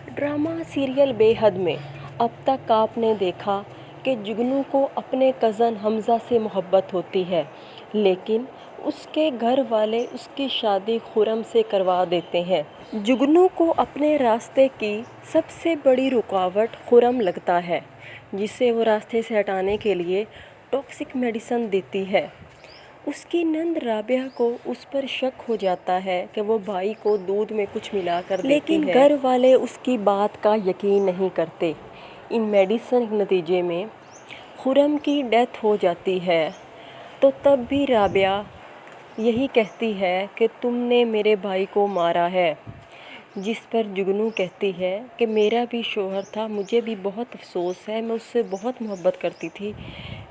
Drama serial बेहद में अब तक आपने देखा कि जुगनू को अपने कज़न हमज़ा से मोहब्बत होती है, लेकिन उसके घर वाले उसकी शादी खुरम से करवा देते हैं। जुगनू को अपने रास्ते की सबसे बड़ी रुकावट खुरम लगता है, जिसे वो रास्ते से हटाने के लिए टॉक्सिक मेडिसिन देती है। उसकी नंद राबिया को उस पर शक हो जाता है कि वो भाई को दूध में कुछ मिला कर देती है, लेकिन घर वाले उसकी बात का यकीन नहीं करते। इन मेडिसिन के नतीजे में खुरम की डेथ हो जाती है, तो तब भी राबिया यही कहती है कि तुमने मेरे भाई को मारा है, जिस पर जुगनू कहती है कि मेरा भी शौहर था, मुझे भी बहुत अफसोस है, मैं उससे बहुत मोहब्बत करती थी।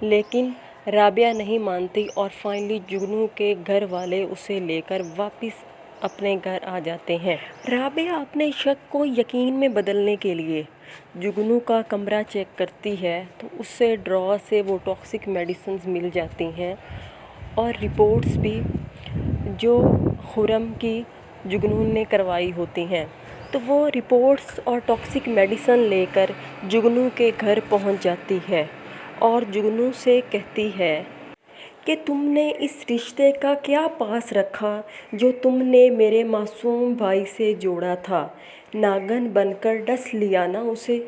लेकिन राबिया नहीं मानती और फाइनली जुगनू के घर वाले उसे लेकर वापस अपने घर आ जाते हैं। राबिया अपने शक को यकीन में बदलने के लिए जुगनू का कमरा चेक करती है, तो उससे ड्रॉ से वो टॉक्सिक मेडिसिन मिल जाती हैं और रिपोर्ट्स भी जो खुरम की जुगनू ने करवाई होती हैं। तो वो रिपोर्ट्स और टॉक्सिक मेडिसिन लेकर जुगनू के घर पहुंच जाती है और जुगनू से कहती है कि तुमने इस रिश्ते का क्या पास रखा जो तुमने मेरे मासूम भाई से जोड़ा था, नागन बनकर डस लिया ना उसे।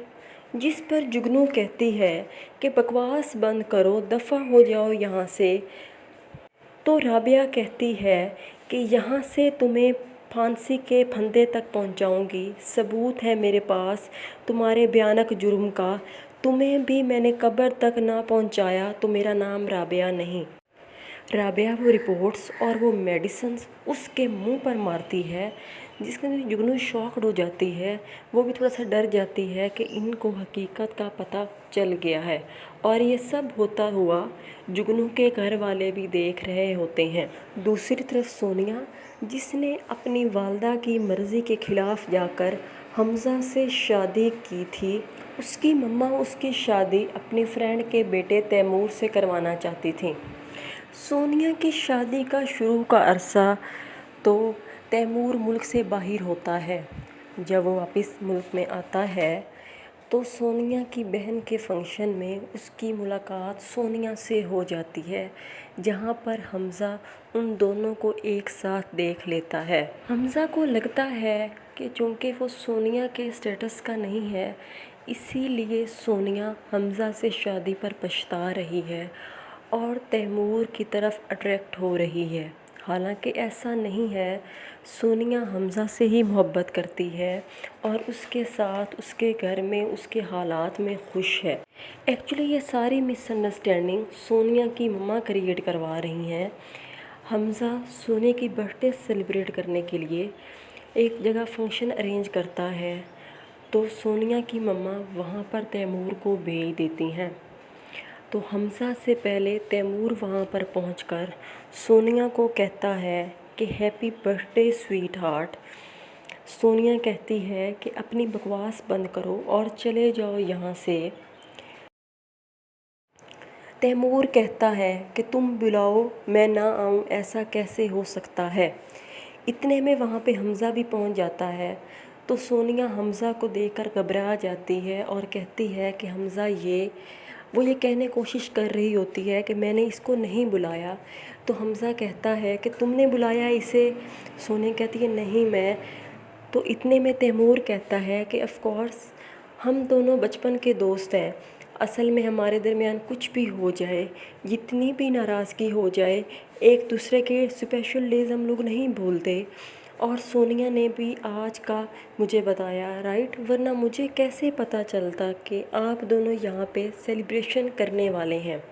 जिस पर जुगनू कहती है कि बकवास बंद करो, दफ़ा हो जाओ यहाँ से। तो राबिया कहती है कि यहाँ से तुम्हें फांसी के फंदे तक पहुँचाऊँगी, सबूत है मेरे पास तुम्हारे भयानक जुर्म का। तुम्हें भी मैंने कब्र तक ना पहुँचाया तो मेरा नाम राबिया नहीं। राबिया वो रिपोर्ट्स और वो मेडिसिन्स उसके मुंह पर मारती है, जिसके वजह से जुगनू शॉक्ड हो जाती है। वो भी थोड़ा सा डर जाती है कि इनको हकीकत का पता चल गया है, और ये सब होता हुआ जुगनू के घर वाले भी देख रहे होते हैं। दूसरी तरफ सोनिया, जिसने अपनी वालदा की मर्ज़ी के ख़िलाफ़ जाकर हमज़ा से शादी की थी, उसकी मम्मा उसकी शादी अपनी फ्रेंड के बेटे तैमूर से करवाना चाहती थी। सोनिया की शादी का शुरू का अरसा तो तैमूर मुल्क से बाहर होता है। जब वो वापस मुल्क में आता है तो सोनिया की बहन के फंक्शन में उसकी मुलाकात सोनिया से हो जाती है, जहाँ पर हमज़ा उन दोनों को एक साथ देख लेता है। हमज़ा को लगता है कि चूँकि वो सोनिया के स्टेटस का नहीं है, इसीलिए सोनिया हमज़ा से शादी पर पछता रही है और तैमूर की तरफ अट्रैक्ट हो रही है। हालांकि ऐसा नहीं है, सोनिया हमज़ा से ही मोहब्बत करती है और उसके साथ उसके घर में उसके हालात में खुश है। एक्चुअली ये सारी मिसअंडरस्टैंडिंग सोनिया की मम्मा क्रिएट करवा रही हैं। हमज़ा सोनिया की बर्थडे सेलिब्रेट करने के लिए एक जगह फंक्शन अरेंज करता है, तो सोनिया की मम्मा वहाँ पर तैमूर को भेज देती हैं। तो हमज़ा से पहले तैमूर वहाँ पर पहुँचकर सोनिया को कहता है कि happy birthday sweet heart. Sonia कहती है कि अपनी बकवास बंद करो और चले जाओ यहाँ से। तैमूर कहता है कि तुम बुलाओ मैं ना आऊँ, ऐसा कैसे हो सकता है। इतने में वहाँ पे हमज़ा भी पहुँच जाता है, तो सोनिया हमज़ा को देखकर घबरा जाती है और कहती है कि हमज़ा वो ये कहने कोशिश कर रही होती है कि मैंने इसको नहीं बुलाया। तो हमज़ा कहता है कि तुमने बुलाया इसे। सोनिया कहती है नहीं मैं। तो इतने में तैमूर कहता है कि ऑफ़ कोर्स हम दोनों बचपन के दोस्त हैं, असल में हमारे दरमियान कुछ भी हो जाए, जितनी भी नाराज़गी हो जाए, एक दूसरे के स्पेशल डेज़ हम लोग नहीं भूलते। और सोनिया ने भी आज का मुझे बताया, राइट, वरना मुझे कैसे पता चलता कि आप दोनों यहाँ पे सेलिब्रेशन करने वाले हैं।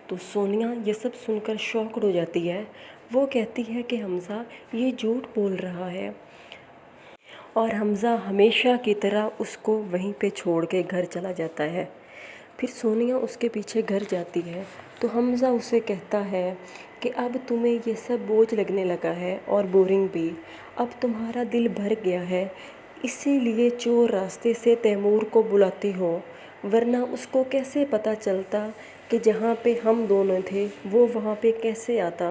तो सोनिया ये सब सुनकर शॉक्ड हो जाती है। वो कहती है कि हमज़ा ये झूठ बोल रहा है, और हमज़ा हमेशा की तरह उसको वहीं पे छोड़ के घर चला जाता है। फिर सोनिया उसके पीछे घर जाती है, तो हमज़ा उसे कहता है कि अब तुम्हें ये सब बोझ लगने लगा है और बोरिंग भी, अब तुम्हारा दिल भर गया है, इसीलिए चोर रास्ते से तैमूर को बुलाती हो, वरना उसको कैसे पता चलता कि जहाँ पे हम दोनों थे वो वहाँ पे कैसे आता।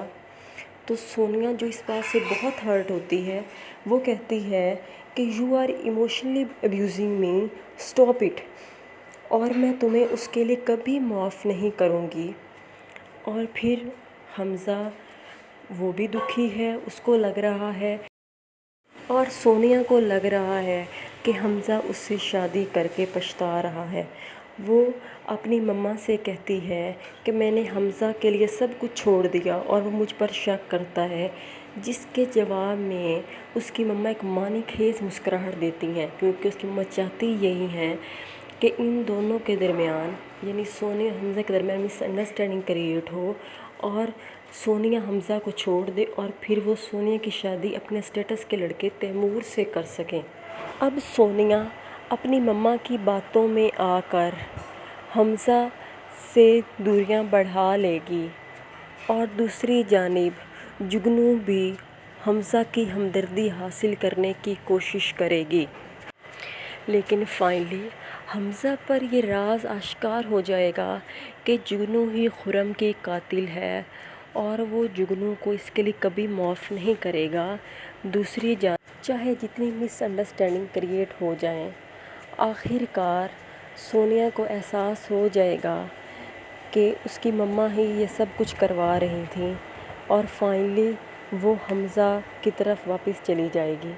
तो सोनिया जो इस बात से बहुत हर्ट होती है, वो कहती है کہ you are emotionally abusing me, stop it, اور میں تمہیں اس کے لیے کبھی معاف نہیں کروں گی۔ اور پھر حمزہ وہ بھی دکھی ہے، اس کو لگ رہا ہے اور سونیا کو لگ رہا ہے کہ حمزہ اس سے شادی کر کے پچھتا رہا ہے۔ وہ اپنی مما سے کہتی ہے کہ میں نے حمزہ کے لیے سب کچھ چھوڑ دیا اور وہ مجھ پر شک کرتا ہے، جس کے جواب میں اس کی مما ایک معنی خیز مسکراہٹ دیتی ہیں، کیونکہ اس کی مما چاہتی یہی ہیں کہ ان دونوں کے درمیان، یعنی سونیا حمزہ کے درمیان مس انڈرسٹینڈنگ کریٹ ہو اور سونیا حمزہ کو چھوڑ دے اور پھر وہ سونیا کی شادی اپنے اسٹیٹس کے لڑکے تیمور سے کر سکیں۔ اب سونیا اپنی مما کی باتوں میں آ کر حمزہ سے دوریاں بڑھا لے گی، اور دوسری جانب جگنو بھی حمزہ کی ہمدردی حاصل کرنے کی کوشش کرے گی۔ لیکن فائنلی حمزہ پر یہ راز آشکار ہو جائے گا کہ جگنو ہی خرم کی قاتل ہے، اور وہ جگنو کو اس کے لیے کبھی معاف نہیں کرے گا۔ دوسری جانب چاہے جتنی مس انڈرسٹینڈنگ کریٹ ہو جائیں، آخر کار سونیا کو احساس ہو جائے گا کہ اس کی مما ہی یہ سب کچھ کروا رہی تھیں، اور فائنلی وہ حمزہ کی طرف واپس چلی جائے گی۔